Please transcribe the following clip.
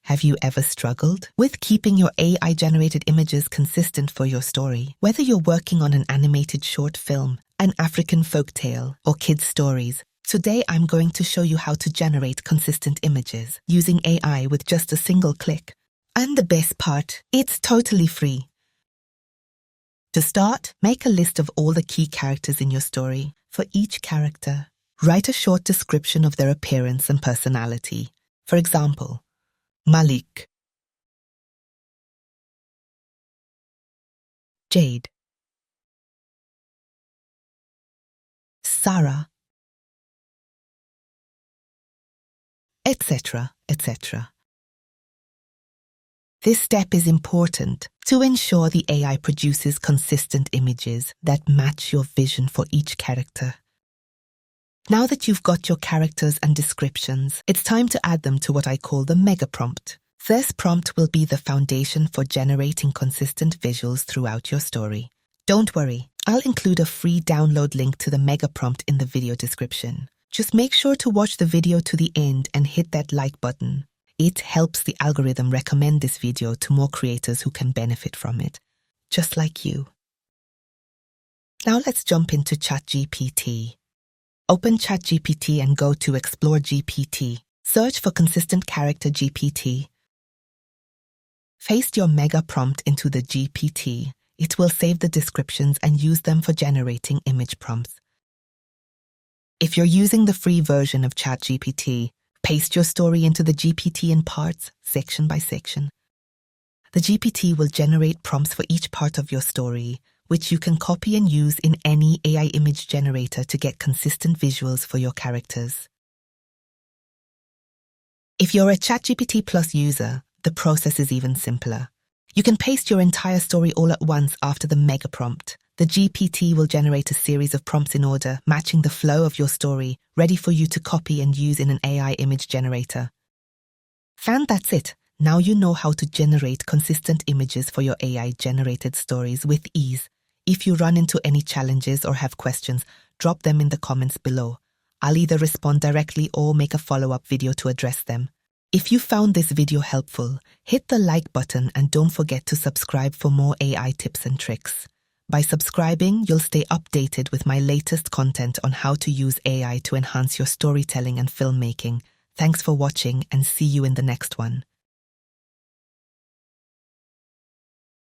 Have you ever struggled with keeping your AI-generated images consistent for your story? Whether you're working on an animated short film, an African folktale, or kids' stories, today I'm going to show you how to generate consistent images using AI with just a single click. And the best part, it's totally free. To start, make a list of all the key characters in your story. For each character, write a short description of their appearance and personality. For example, Malik, Jade, Sarah, etc., etc. This step is important to ensure the AI produces consistent images that match your vision for each character. Now that you've got your characters and descriptions, it's time to add them to what I call the mega prompt. This prompt will be the foundation for generating consistent visuals throughout your story. Don't worry, I'll include a free download link to the mega prompt in the video description. Just make sure to watch the video to the end and hit that like button. It helps the algorithm recommend this video to more creators who can benefit from it, just like you. Now let's jump into ChatGPT. Open ChatGPT and go to Explore GPT. Search for Consistent Character GPT. Paste your mega prompt into the GPT. It will save the descriptions and use them for generating image prompts. If you're using the free version of ChatGPT, paste your story into the GPT in parts, section by section. The GPT will generate prompts for each part of your story, which you can copy and use in any AI image generator to get consistent visuals for your characters. If you're a ChatGPT Plus user, the process is even simpler. You can paste your entire story all at once after the mega prompt. The GPT will generate a series of prompts in order, matching the flow of your story, ready for you to copy and use in an AI image generator. And that's it. Now you know how to generate consistent images for your AI-generated stories with ease. If you run into any challenges or have questions, drop them in the comments below. I'll either respond directly or make a follow-up video to address them. If you found this video helpful, hit the like button and don't forget to subscribe for more AI tips and tricks. By subscribing, you'll stay updated with my latest content on how to use AI to enhance your storytelling and filmmaking. Thanks for watching and see you in the next one.